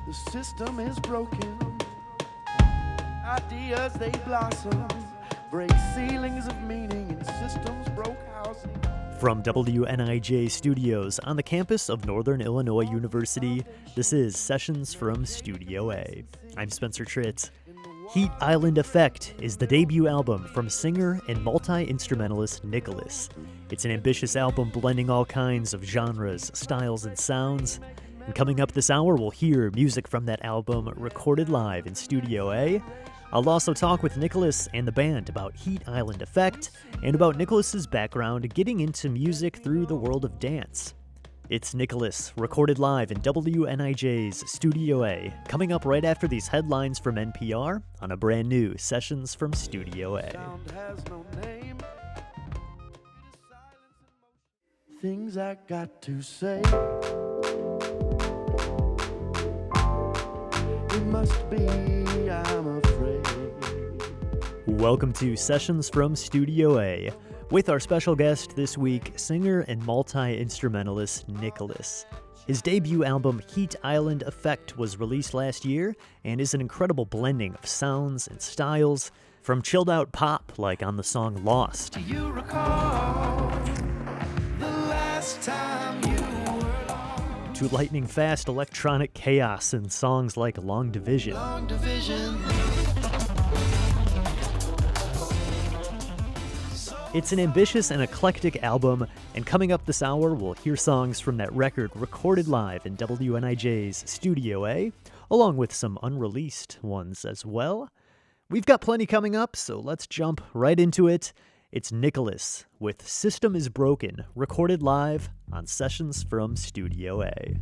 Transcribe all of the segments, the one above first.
The system is broken. Ideas they blossom. Break ceilings of meaning and systems broke housing. From WNIJ studios on the campus of Northern Illinois University, this is Sessions from Studio A. I'm Spencer Tritt. Heat Island Effect is the debut album from singer and multi-instrumentalist Nicholas. It's an ambitious album blending all kinds of genres, styles, and sounds. And coming up this hour, we'll hear music from that album recorded live in Studio A. I'll also talk with Nicholas and the band about Heat Island Effect and about Nicholas's background getting into music through the world of dance. It's Nicholas, recorded live in WNIJ's Studio A, coming up right after these headlines from NPR on a brand new Sessions from Studio A. Sound has no name. Things I got to say. It must be, I'm afraid. Welcome to Sessions from Studio A, with our special guest this week, singer and multi-instrumentalist Nicholas. His debut album, Heat Island Effect, was released last year and is an incredible blending of sounds and styles, from chilled-out pop like on the song Lost, Do you recall the last time you were lost? to lightning-fast electronic chaos in songs like Long Division. Long division. It's an ambitious and eclectic album, and coming up this hour, we'll hear songs from that record recorded live in WNIJ's Studio A, along with some unreleased ones as well. We've got plenty coming up, so let's jump right into it. It's Nicholas with System is Broken, recorded live on Sessions from Studio A.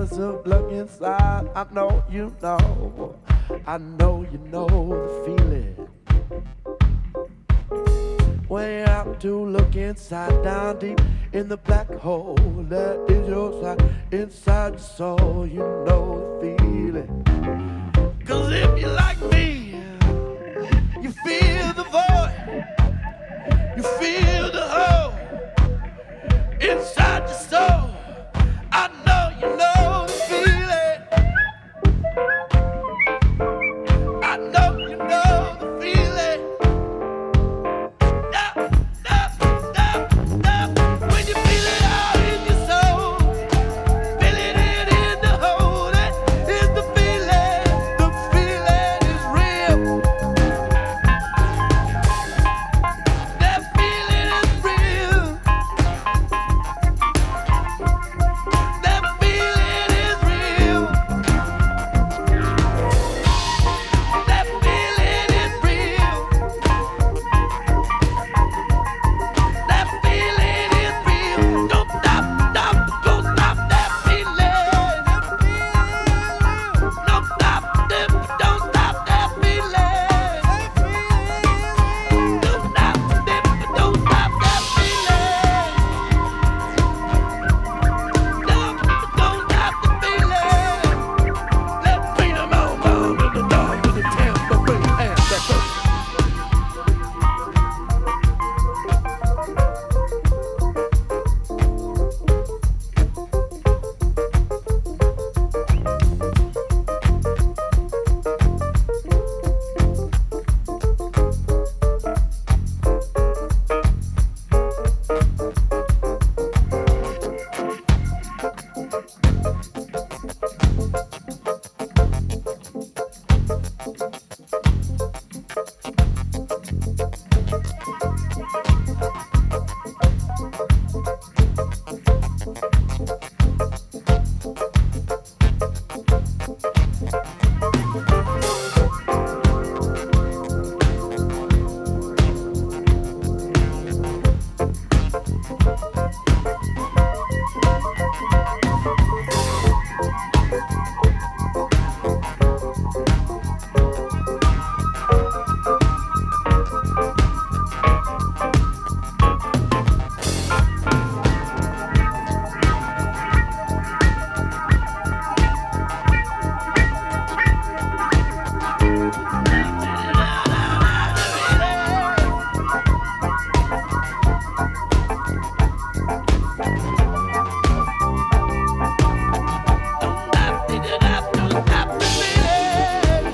tears of luck inside. I know you know, I know you know the feeling. When you have to look inside, down deep in the black hole that is your side, inside your soul, you know the feeling. 'Cause if you're like me, you feel the void, you feel the hole inside your soul. I know you know the feeling. I know you know the feeling. When you feel it all in your soul, feel it in the hole. That is the feeling. The feeling is real. That feeling is real. That feeling is real. That feeling is real. That feeling is real. Don't stop, don't stop that feeling. Don't stop, don't stop that feeling. Don't stop, don't stop that feeling. Don't stop the feeling. Let's bring them on to the dog with the tambourine and the drum.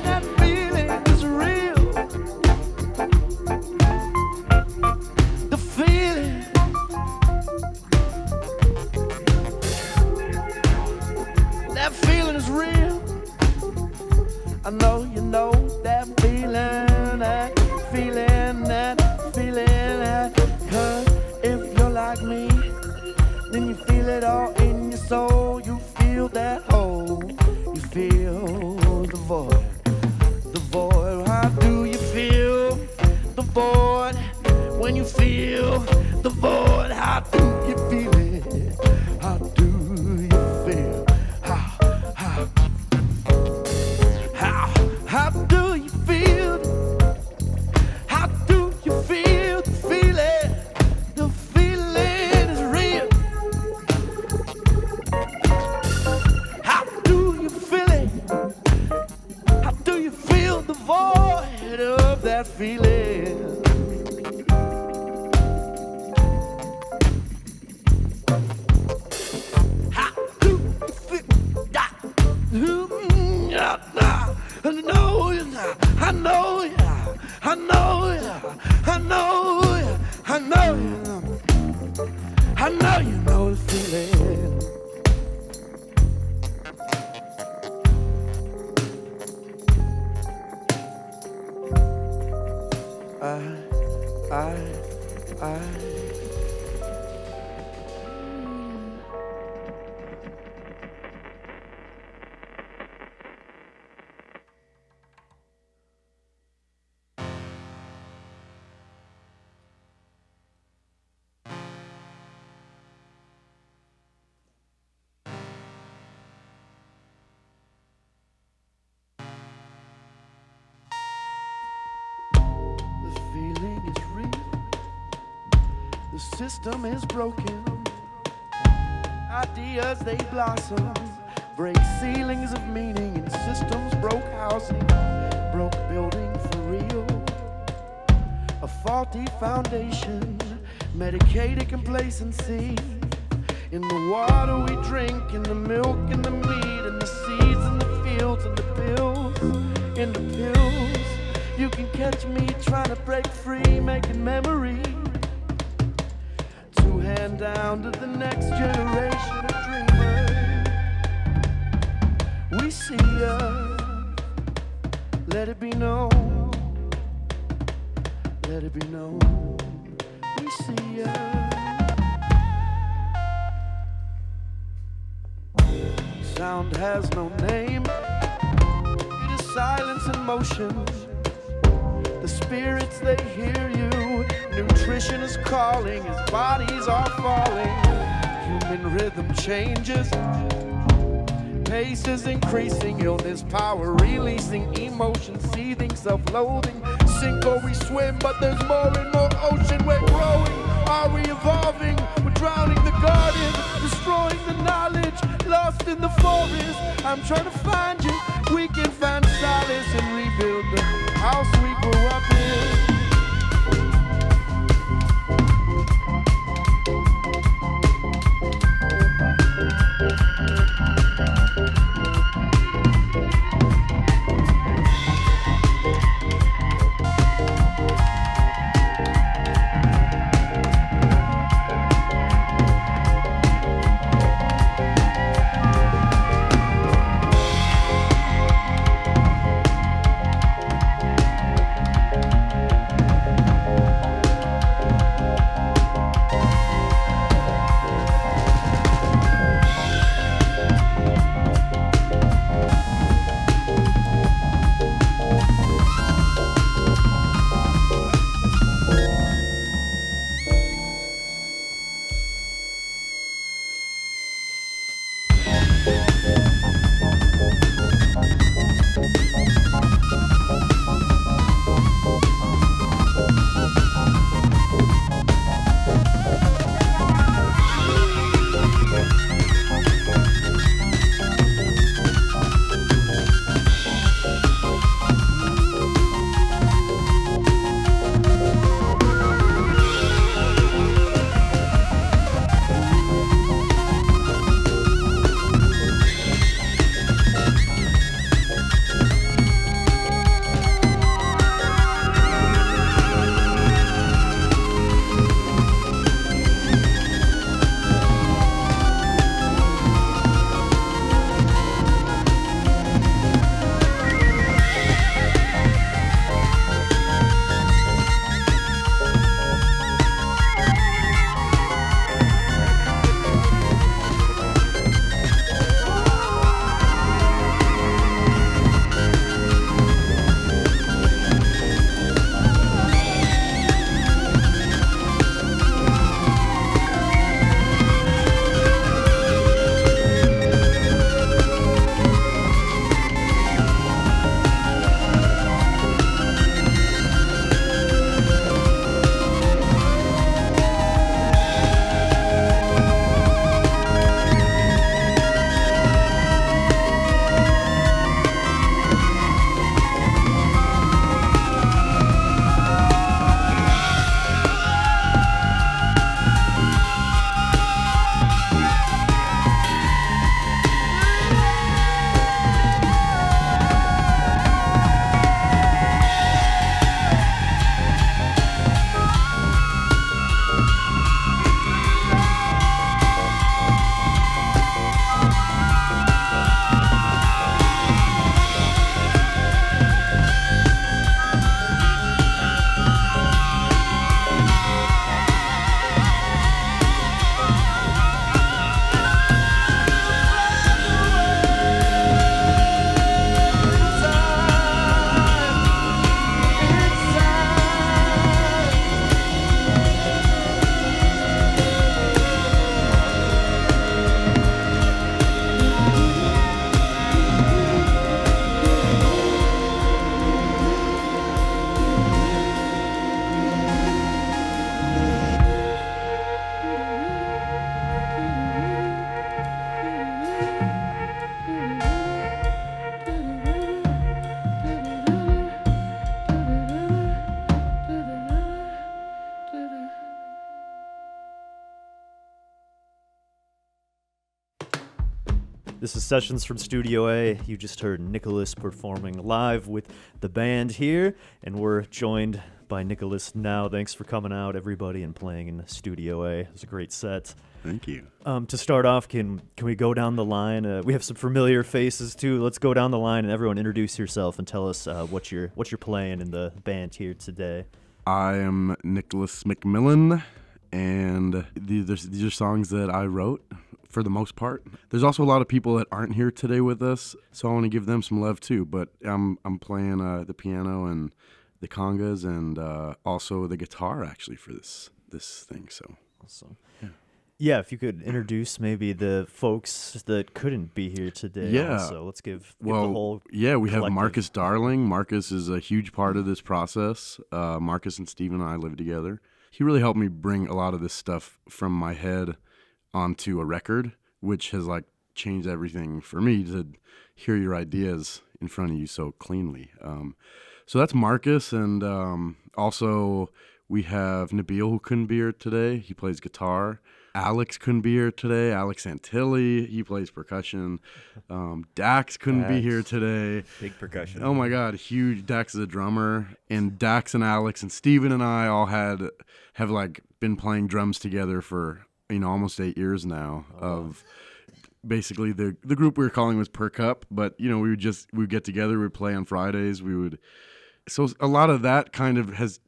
That feeling is real. The feeling. That feeling is real. I know you know that feeling, that feeling, that feeling. 'Cause if you're like me, then you feel it all in your soul. You feel that hole. You feel the void. The void. How do you feel the void? When you feel the void, how do you feel it? How do you feel? How do you feel? How do you feel the feeling? The feeling is real. How do you feel it? How do you feel the void of that feeling? How do you feel that? I know you now. I know you. I know you. I know you. I know you. I know you know the feeling. I system is broken. Ideas they blossom, break ceilings of meaning, and systems broke housing, broke building for real. A faulty foundation, medicated complacency. In the water we drink, in the milk, in the meat, in the seeds, in the fields, in the pills, in the pills. You can catch me trying to break free, making memory to hand down to the next generation of dreamers. We see ya, let it be known, let it be known. We see ya. Sound has no name, it is silence in motion. The spirits, they hear you. Nutrition is calling as bodies are falling. Human rhythm changes, pace is increasing. Illness, power releasing, emotion seething, self-loathing. Sink or we swim, but there's more and more ocean. We're growing, are we evolving? We're drowning the garden, destroying the knowledge, lost in the forest. I'm trying to find you. We can find solace and rebuild the house we grew up in. This is Sessions from Studio A. You just heard Nicholas performing live with the band here, and we're joined by Nicholas now. Thanks for coming out, everybody, and playing in Studio A. It was a great set. Thank you. To start off, can we go down the line? We have some familiar faces too. Let's go down the line and everyone introduce yourself and tell us what you're playing in the band here today. I am Nicholas McMillan, and these are songs that I wrote for the most part. There's also a lot of people that aren't here today with us, so I want to give them some love too. But I'm playing the piano and the congas and also the guitar actually for this thing. So awesome. Yeah, if you could introduce maybe the folks that couldn't be here today. Yeah. Also, let's give the whole yeah, we have collective. Marcus Darling. Marcus is a huge part of this process. Marcus and Steve and I live together. He really helped me bring a lot of this stuff from my head onto a record, which has like changed everything for me to hear your ideas in front of you so cleanly. So that's Marcus, and also we have Nabil, who couldn't be here today. He plays guitar. Alex couldn't be here today. Alex Antilli, he plays percussion. Dax couldn't be here today. Big percussion. Oh my God, huge. Dax is a drummer, and Dax and Alex and Steven and I all have like been playing drums together for almost 8 years now. Of basically the group we were calling was Per Cup, but we would get together, we would play on Fridays. So a lot of that kind of has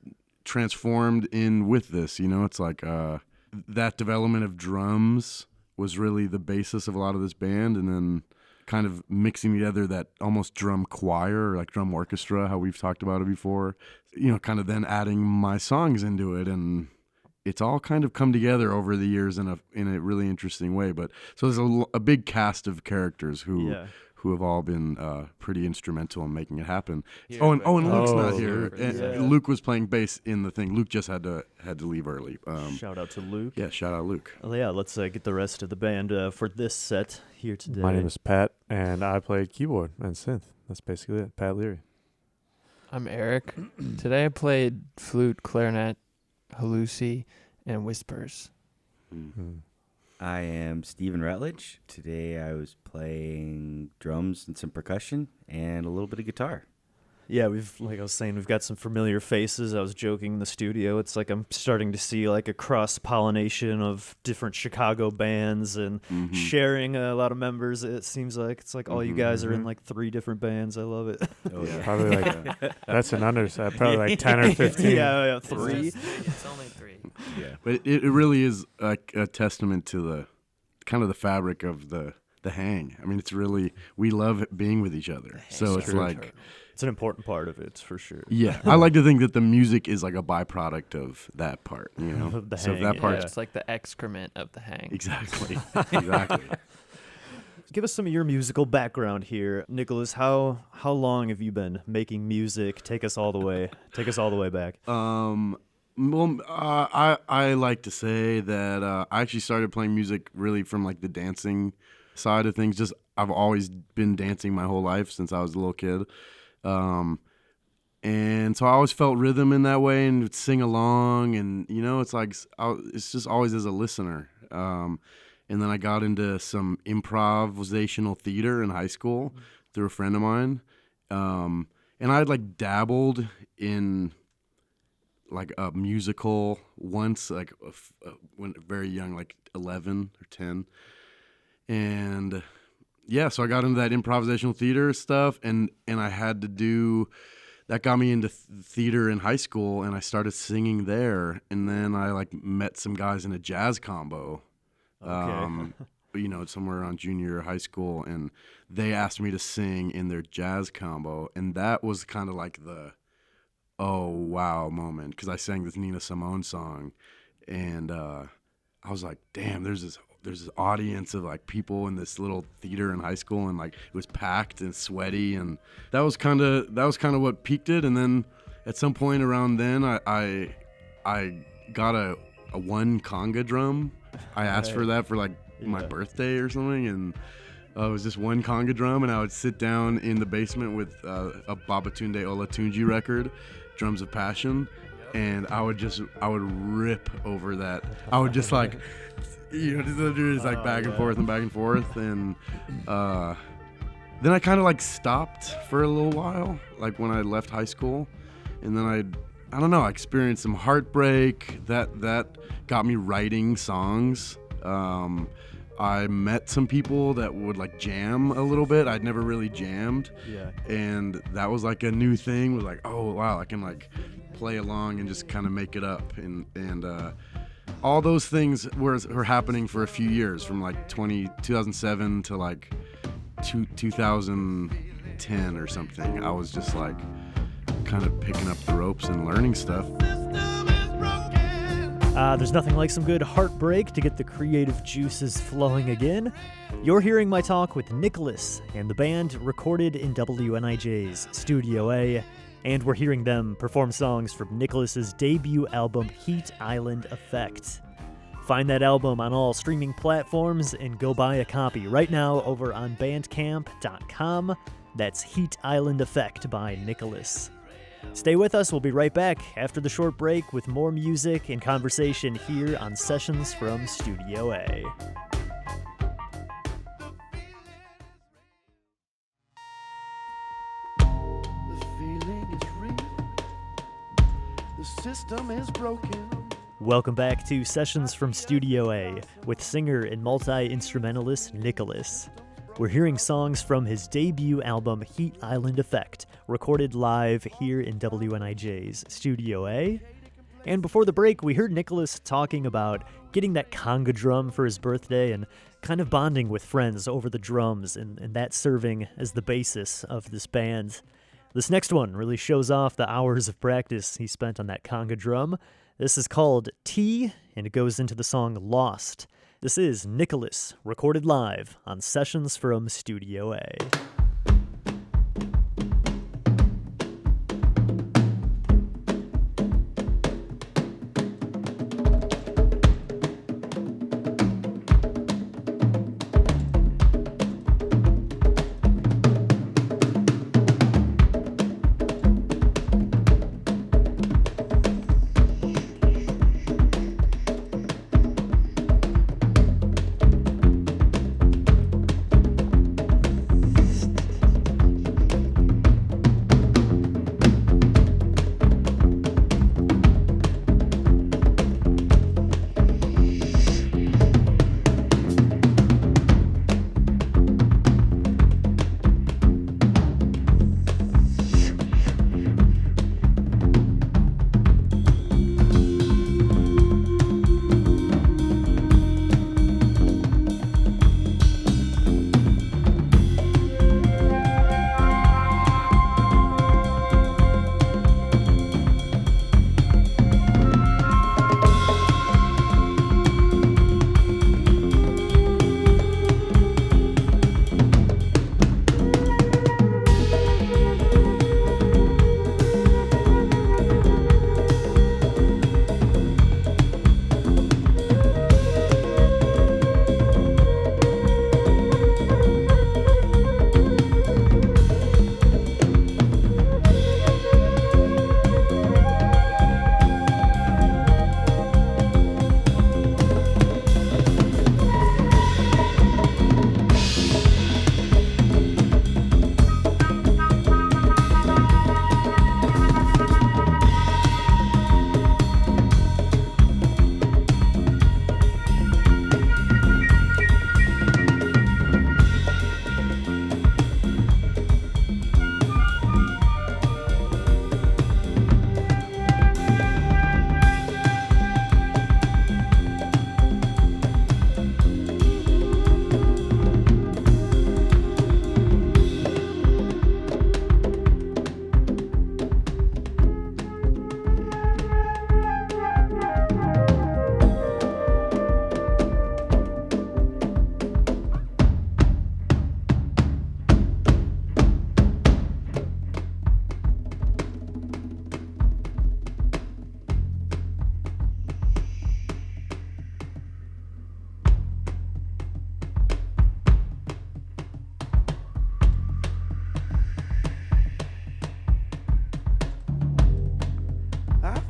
transformed in with this. It's like that development of drums was really the basis of a lot of this band, and then kind of mixing together that almost drum choir or like drum orchestra, how we've talked about it before, kind of then adding my songs into it, and it's all kind of come together over the years in a really interesting way. But so there's a big cast of characters who have all been pretty instrumental in making it happen. And Luke's not here. Luke was playing bass in the thing. Luke just had to leave early. Shout out to Luke. Yeah, shout out Luke. Well, yeah, let's get the rest of the band for this set here today. My name is Pat, and I play keyboard and synth. That's basically it. Pat Leary. I'm Eric. Today I played flute, clarinet, halusi, and whispers. Mm-hmm. I am Stephen Rutledge. Today I was playing drums and some percussion and a little bit of guitar. Yeah, like I was saying, we've got some familiar faces. I was joking in the studio. It's like I'm starting to see like a cross-pollination of different Chicago bands and sharing a lot of members. It seems like it's like all you guys are in like 3 different bands. I love it. Oh yeah, probably like that's an understatement. Probably like 10 or 15. Yeah, 3. It's only 3. Yeah, but it really is a testament to the kind of the fabric of the hang. I mean, it's really, we love being with each other. So it's like, it's an important part of it, for sure. yeah, I like to think that the music is like a byproduct of that part, The so hang, that part, It's like the excrement of the hang. exactly, exactly. Give us some of your musical background here, Nicholas. How long have you been making music? Take us all the way back. Well, I like to say that I actually started playing music really from like the dancing side of things. Just I've always been dancing my whole life since I was a little kid, and so I always felt rhythm in that way and would sing along. And it's like it's just always as a listener. And then I got into some improvisational theater in high school through a friend of mine, and I'd like dabbled in like a musical once, like when very young, like 11 or 10. And yeah, so I got into that improvisational theater stuff, and I had to do, that got me into theater in high school, and I started singing there. And then I like met some guys in a jazz combo, somewhere around junior high school, and they asked me to sing in their jazz combo. And that was kind of like the, oh wow moment, because I sang this Nina Simone song, and I was like, damn, there's this audience of like people in this little theater in high school, and like it was packed and sweaty, and that was kind of what peaked it. And then at some point around then, I got a 1 conga drum. I asked for that for like my birthday or something, and it was just 1 conga drum, and I would sit down in the basement with a Babatunde Olatunji record, Drums of Passion, and I would rip over that. I would just like, just like back and forth and back and forth, and then I kind of like stopped for a little while, like when I left high school, and then I don't know, I experienced some heartbreak that got me writing songs. I met some people that would like jam a little bit. I'd never really jammed. Yeah. And that was like a new thing. Was like, oh wow, I can like play along and just kind of make it up. And all those things were happening for a few years, from like 2007 to like 2010 or something. I was just like kind of picking up the ropes and learning stuff. There's nothing like some good heartbreak to get the creative juices flowing again. You're hearing my talk with Nicholas and the band, recorded in WNIJ's Studio A, and we're hearing them perform songs from Nicholas's debut album, Heat Island Effect. Find that album on all streaming platforms and go buy a copy right now over on bandcamp.com. That's Heat Island Effect by Nicholas. Stay with us. We'll be right back after the short break with more music and conversation here on Sessions from Studio A. The feeling is real. The system is broken. Welcome back to Sessions from Studio A with singer and multi-instrumentalist Nicholas. We're hearing songs from his debut album, Heat Island Effect, recorded live here in WNIJ's Studio A. And before the break, we heard Nicholas talking about getting that conga drum for his birthday and kind of bonding with friends over the drums, and that serving as the basis of this band. This next one really shows off the hours of practice he spent on that conga drum. This is called T, and it goes into the song Lost. This is Nicholas, recorded live on Sessions from Studio A.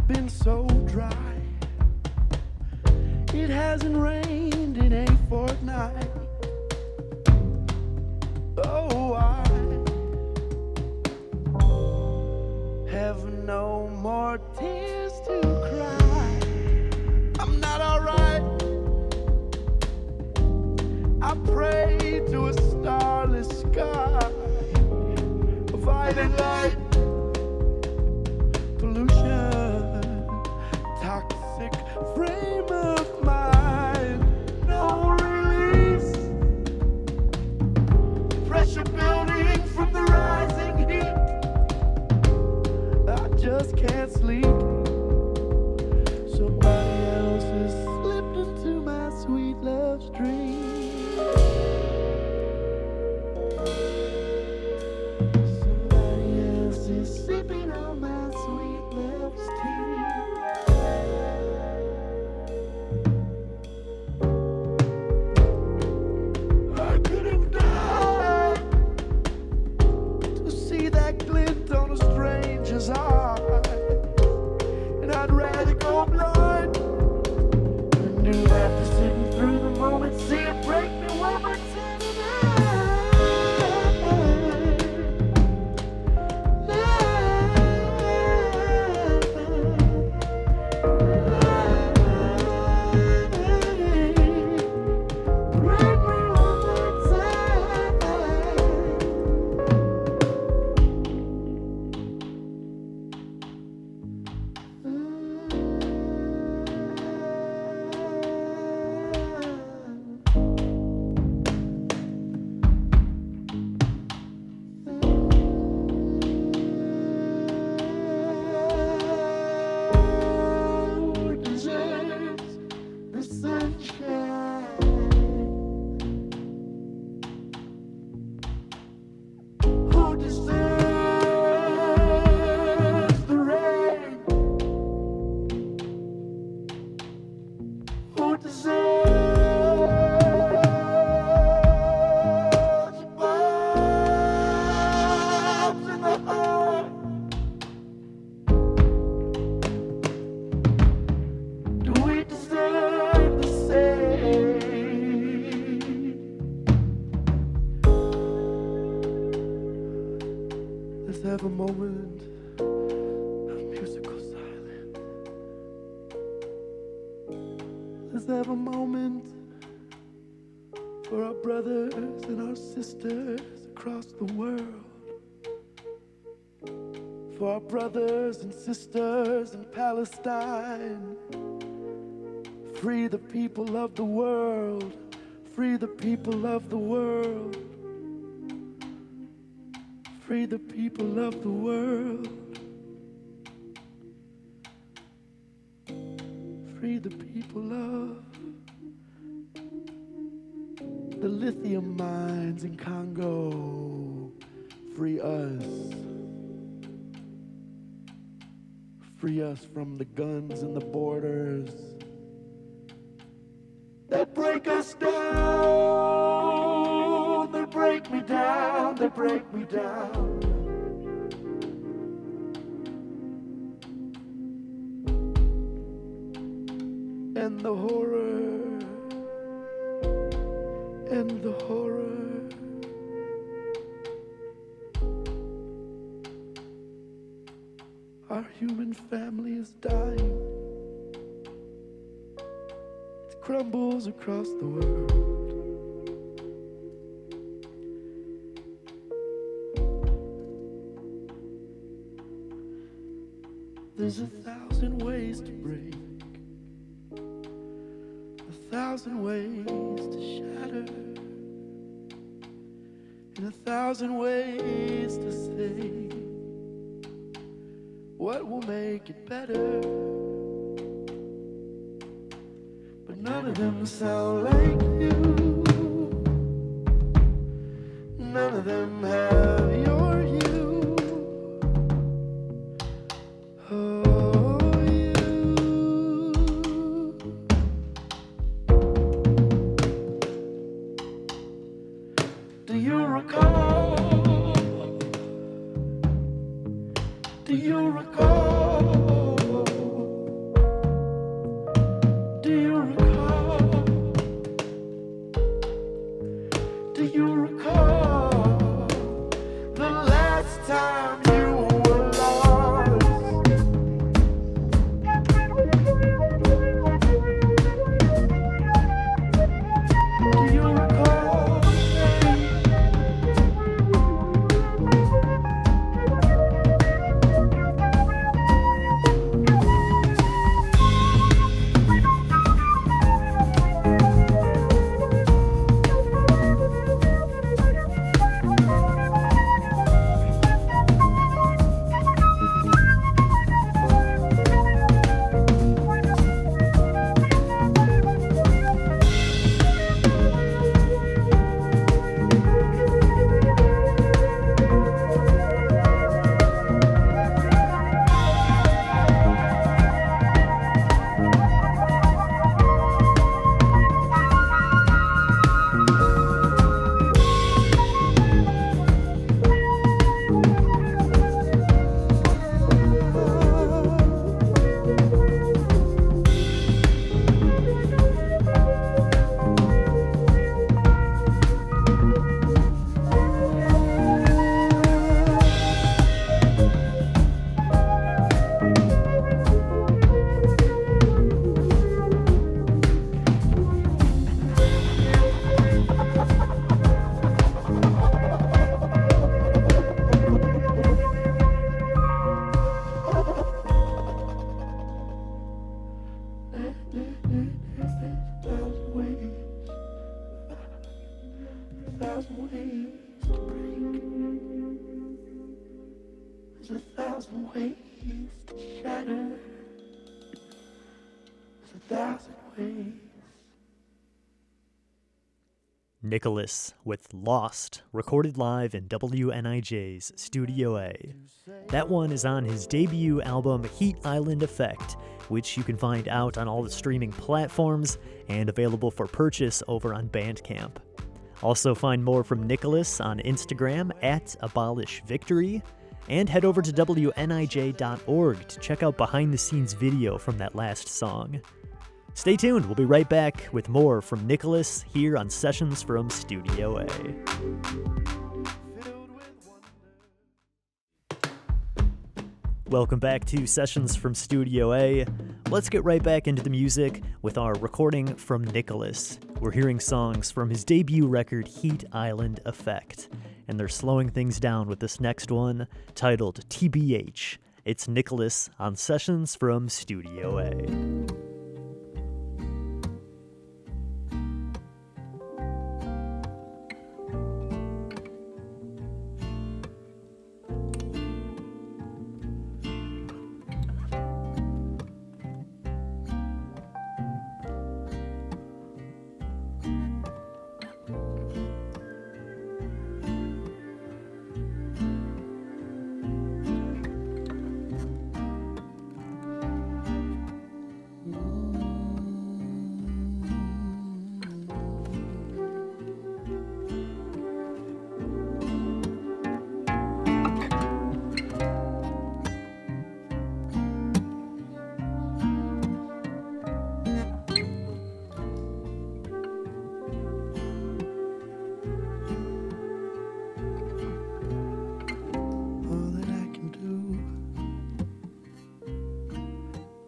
Been so dry It hasn't rained in a fortnight. Oh, I have no more tears to cry. I'm not alright. I pray to a starless sky, a violet light, pollution, toxic frame of mind, no release, pressure building from the rising heat. I just can't sleep. Somebody else has slipped into my sweet love's dream. Somebody else is sipping on my sweet love's tea. I could have died to see that glint on a stranger's eye, and I'd rather go blind than do that to sitting through the moment, see it break me one more time. Break me one more Who deserves the sunshine? Who deserves the rain? Who deserves the bombs in the heart? Do we deserve the same? Let's have a moment of musical silence. Let's have a moment for our brothers and our sisters across the world. For our brothers and sisters in Palestine. Free the people of the world. Free the people of the world. Free the people of the world. Free the people of the lithium mines in Congo. Free us. Free us from the guns and the borders that break us down. They break me down. They break me down. And the horror, and the horror. Our human family is dying. It crumbles across the world. There's 1,000 ways to break, 1,000 ways to shatter, and 1,000 ways to say what will make it better. But none of them sound like you. None of them have your hue. Oh, you. Do you recall? Do you recall? Do you recall? 1,000 ways. Nicholas with Lost, recorded live in WNIJ's Studio A. That one is on his debut album Heat Island Effect, which you can find out on all the streaming platforms and available for purchase over on Bandcamp. Also find more from Nicholas on Instagram at AbolishVictory, and head over to WNIJ.org to check out behind-the-scenes video from that last song. Stay tuned, we'll be right back with more from Nicholas here on Sessions from Studio A. Welcome back to Sessions from Studio A. Let's get right back into the music with our recording from Nicholas. We're hearing songs from his debut record Heat Island Effect, and they're slowing things down with this next one titled TBH. It's Nicholas on Sessions from Studio A.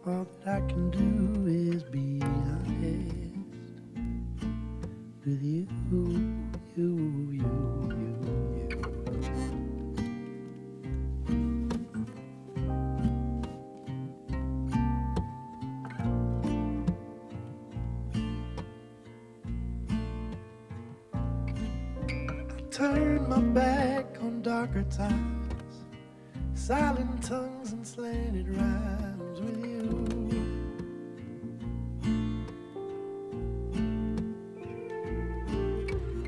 All that I can do is be honest with you, you. Turn my back on darker times, silent tongues and slanted rhymes with you.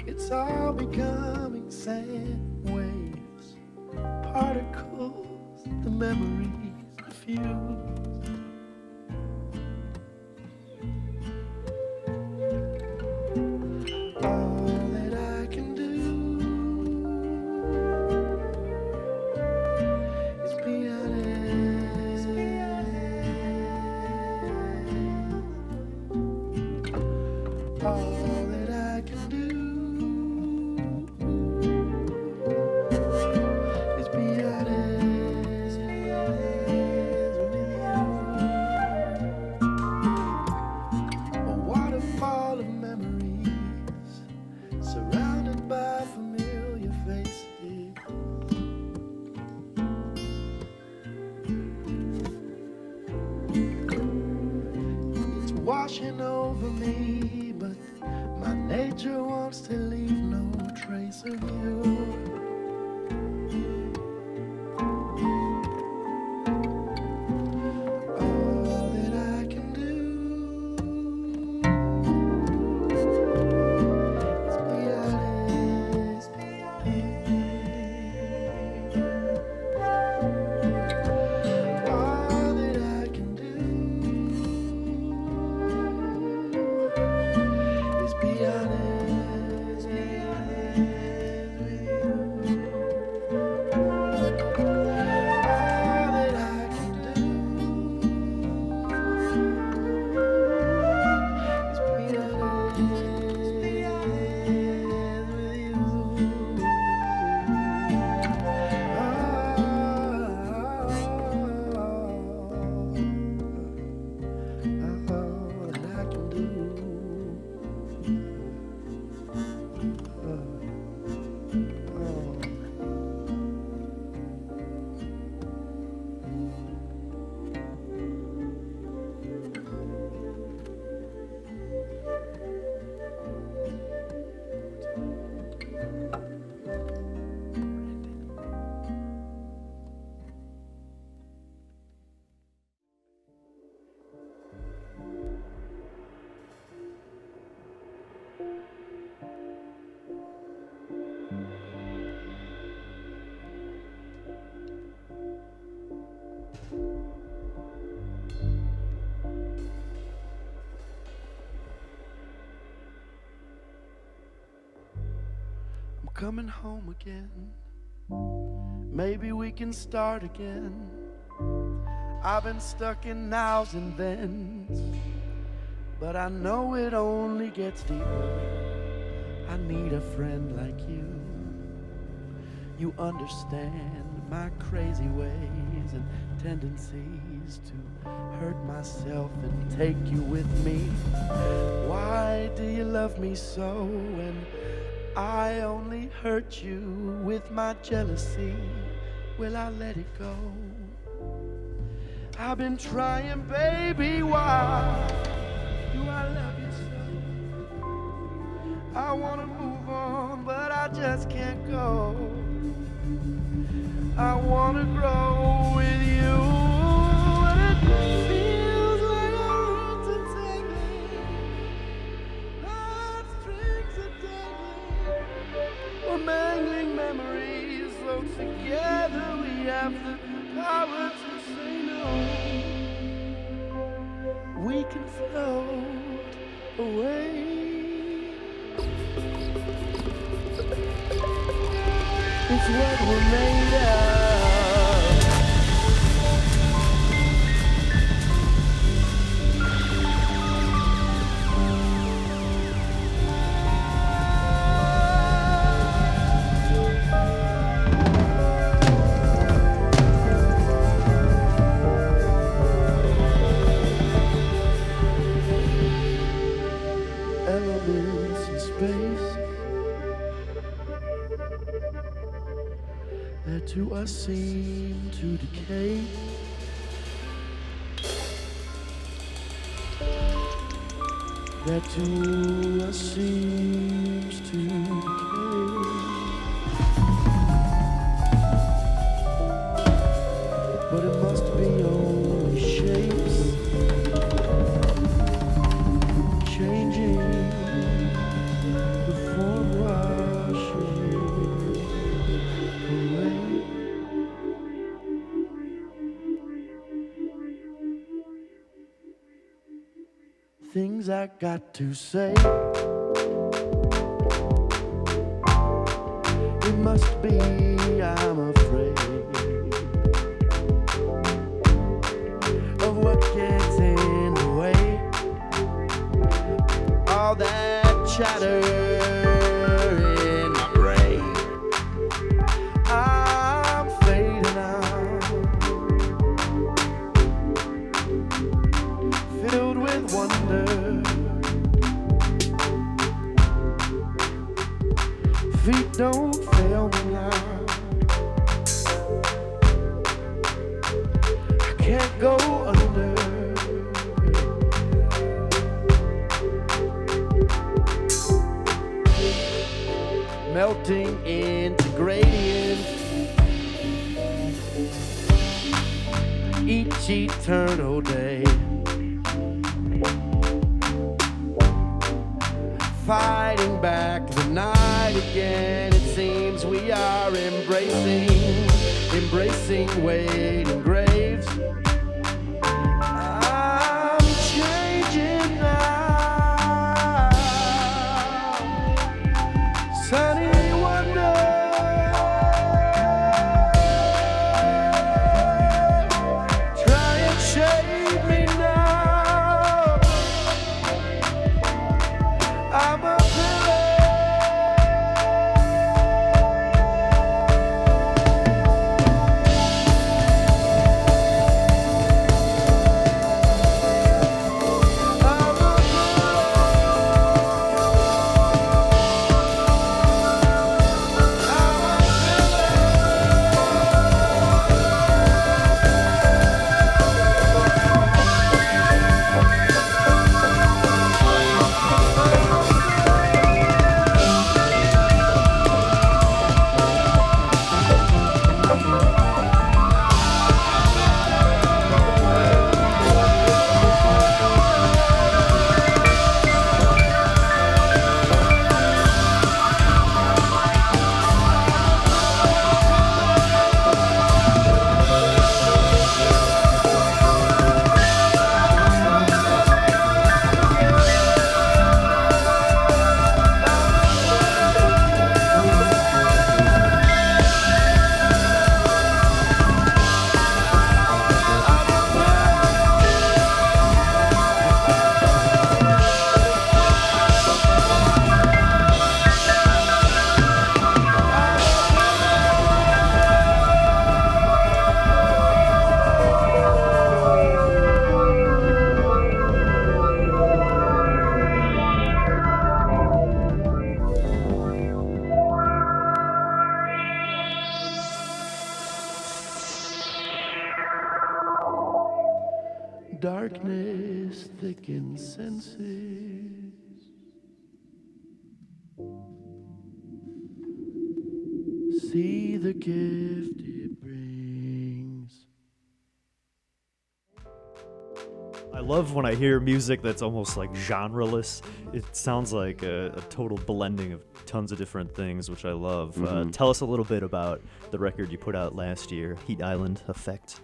It's all becoming sand waves, particles, the memories diffuse. Washing over me, but my nature wants to leave no trace of you. All that I can do is be honest. All that I can do is be honest. coming home again. Maybe we can start again. I've been stuck in nows and thens, but I know it only gets deeper. I need a friend like you. You understand my crazy ways and tendencies to hurt myself and take you with me. Why do you love me so when I only hurt you with my jealousy? Will I let it go? I've been trying, baby, why do I love you so? I wanna move on, but I just can't go. I wanna grow with you, and it feels like our roots are tangling, heartstrings are dangling, we're mangling memories, so together we have the power to say no. We can float away. It's what we're made of. Elements in space that to us seem to decay. That to us seems to decay. But it must be only shapes changing, the form washing away. Things I got to say. It must be I'm afraid of what gets in the way. All that chatter in my brain. I'm fading out, filled with wonder. Feet don't fail me now. I can't go under. Melting into gradients, each eternal day. Fighting back the night again. It seems we are embracing waiting graves. I'm changing now. Sunny wonder. Try and shade me now. I'm a darkness thickens senses. See the gift it brings. I love when I hear music that's almost like genreless. It sounds like a total blending of tons of different things, which I love. Tell us a little bit about the record you put out last year, Heat Island Effect.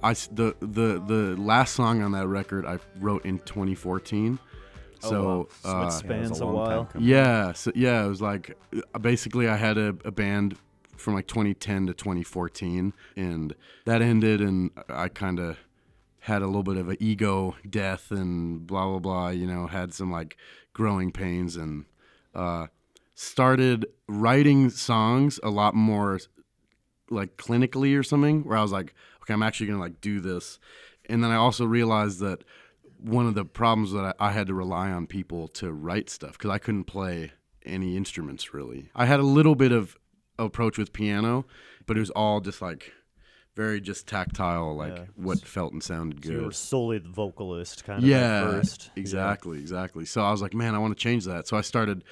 The last song on that record I wrote in 2014. So So it spans a long time while. coming. yeah, it was like basically I had a band from like 2010 to 2014, and that ended, and I kind of had a little bit of an ego death and blah blah blah. You know, had some like growing pains, and started writing songs a lot more like clinically or something, where I was like, okay, I'm actually gonna like do this. And then I also realized that one of the problems that I had to rely on people to write stuff, because I couldn't play any instruments really. I had a little bit of approach with piano, but it was all just like very just tactile, like Yeah. what felt and sounded So you were good. solely the vocalist kind of Yeah, at first. exactly. So I was like, man, I want to change that. So I started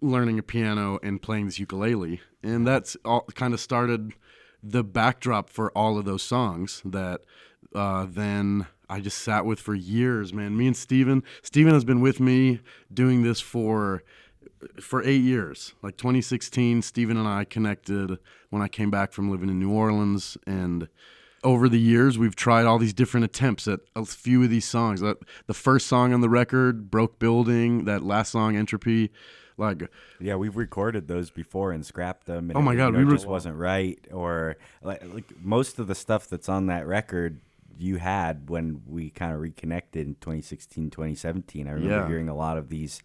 learning a piano and playing this ukulele, and that's all kind of started the backdrop for all of those songs that then I just sat with for years, man. Me and Steven has been with me doing this for 8 years. Like 2016, Steven and I connected when I came back from living in New Orleans, and over the years we've tried all these different attempts at a few of these songs. The first song on the record, Broke Building, that last song, Entropy, like Yeah, we've recorded those before and scrapped them. And Oh my God, it we just wasn't right. Or like most of the stuff that's on that record you had when we kind of reconnected in 2016, 2017. I remember Yeah. hearing a lot of these.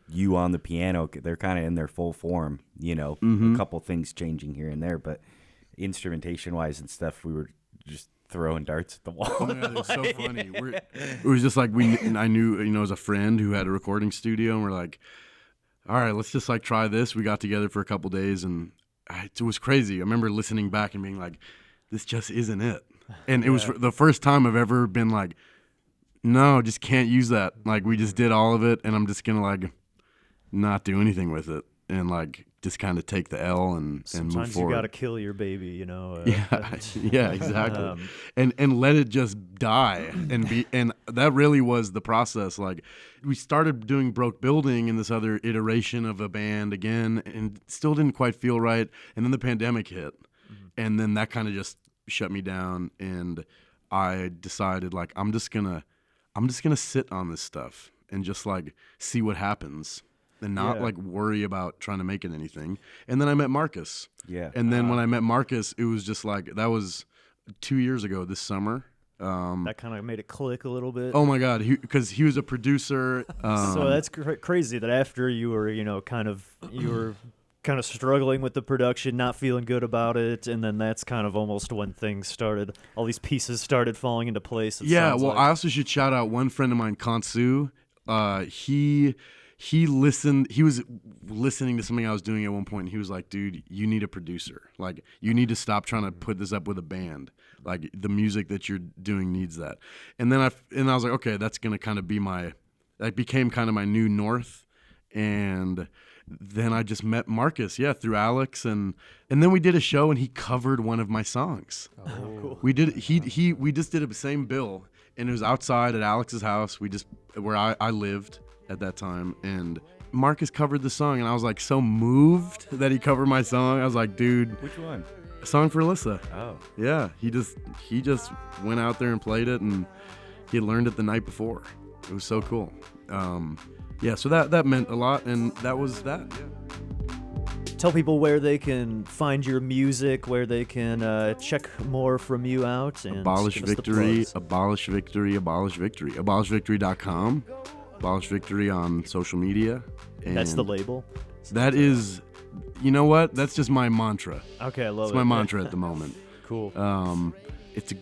You on the piano, they're kind of in their full form. You know, Mm-hmm. a couple things changing here and there, but instrumentation wise and stuff, we were just throwing darts at the wall. Oh my God, it was so funny. It was just like I knew, as a friend who had a recording studio, and we're like, all right, let's just like try this. We got together for a couple days, and it was crazy. I remember listening back and being like, this just isn't it. And it was the first time I've ever been like, no, just can't use that. Like, we just did all of it, and I'm just gonna like not do anything with it, and like just kind of take the L and move Sometimes forward. you gotta kill your baby, you know. Yeah, exactly. And let it just die and that really was the process. Like, we started doing Broke Building in this other iteration of a band again, and still didn't quite feel right. And then the pandemic hit, and then that kind of just shut me down. And I decided, like, I'm just gonna sit on this stuff and just like see what happens, and not like worry about trying to make it anything. And then I met Marcus. Yeah. And then when I met Marcus, it was just like, that was 2 years ago this summer. That kind of made it click a little bit. Oh my God, because he was a producer. So that's crazy that after you were, kind of struggling with the production, not feeling good about it, and then that's kind of almost when things started, all these pieces started falling into place. Yeah, well, I also should shout out one friend of mine, Kansu. He was listening to something I was doing at one point, and he was like, dude, you need a producer. Like, you need to stop trying to put this up with a band. Like, the music that you're doing needs that. And then I was like, okay, that's going to kind of be that became kind of my new north. And then I just met Marcus, through Alex, and then we did a show, and he covered one of my songs. Oh, cool. We did we just did the same bill, and it was outside at Alex's house. Where I lived at that time, and Marcus covered the song, and I was like so moved that he covered my song. I was like, dude, Which one? a song for Alyssa. Oh. Yeah, he just went out there and played it, and he had learned it the night before. It was so cool. So that meant a lot, and that was that. Yeah. Tell people where they can find your music, where they can check more from you out. And Abolish give us the Victory, plugs. Abolish Victory, Abolish Victory. AbolishVictory.com. Abolish Victory on social media. And That's the label. that is, you know what? That's just my mantra. Okay, I love It's it. my mantra at the moment. Cool. It's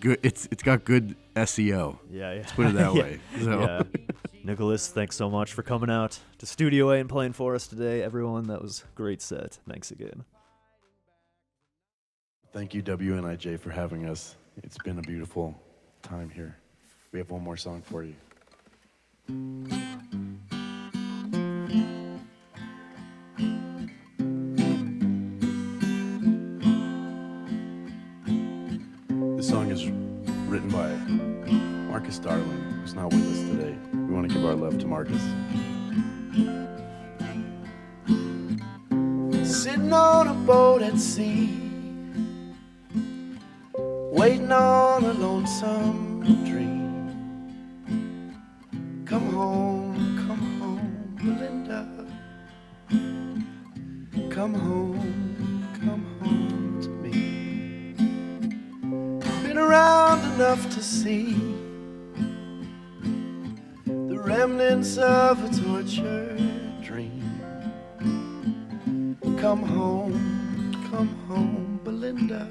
got good SEO. Yeah. Let's put it that Yeah. way. So. Yeah. Nicholas, thanks so much for coming out to Studio A and playing for us today. Everyone, that was a great set. Thanks again. Thank you, WNIJ, for having us. It's been a beautiful time here. We have one more song for you. This song is written by Marcus Darling, who's not with us today. We want to give our love to Marcus. Sitting on a boat at sea, waiting on a lonesome dream. Come home, Belinda. Come home to me. Been around enough to see the remnants of a tortured dream. Come home, Belinda.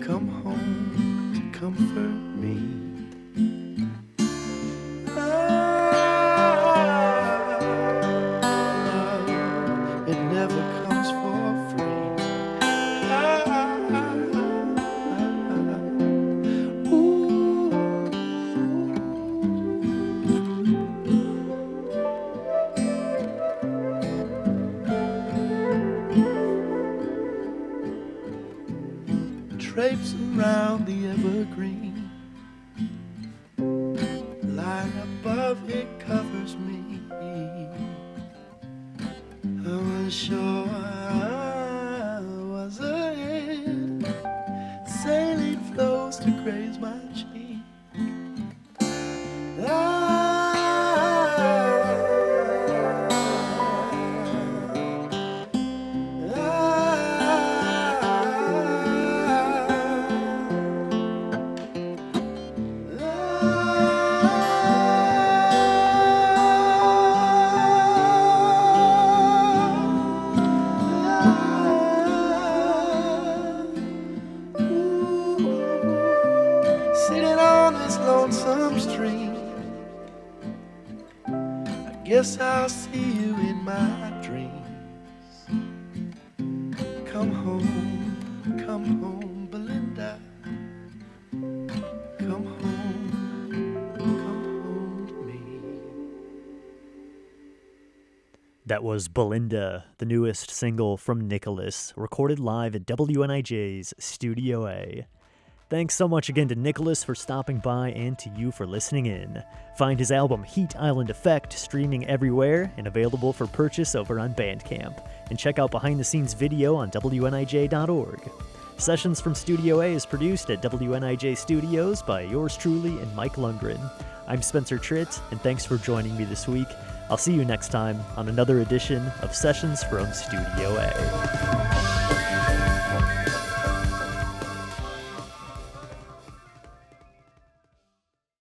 Come home to comfort me. Love, it never comes for free. Drapes around the evergreen, light above it covers me. I was sure I was ahead, sailing flows to graze my cheek. Sitting on this lonesome stream, I guess I'll see you in my dreams. Come home, Belinda. Come home to me. That was Belinda, the newest single from Nicholas, recorded live at WNIJ's Studio A. Thanks so much again to Nicholas for stopping by and to you for listening in. Find his album Heat Island Effect streaming everywhere and available for purchase over on Bandcamp. And check out behind-the-scenes video on WNIJ.org. Sessions from Studio A is produced at WNIJ Studios by yours truly and Mike Lundgren. I'm Spencer Tritt, and thanks for joining me this week. I'll see you next time on another edition of Sessions from Studio A.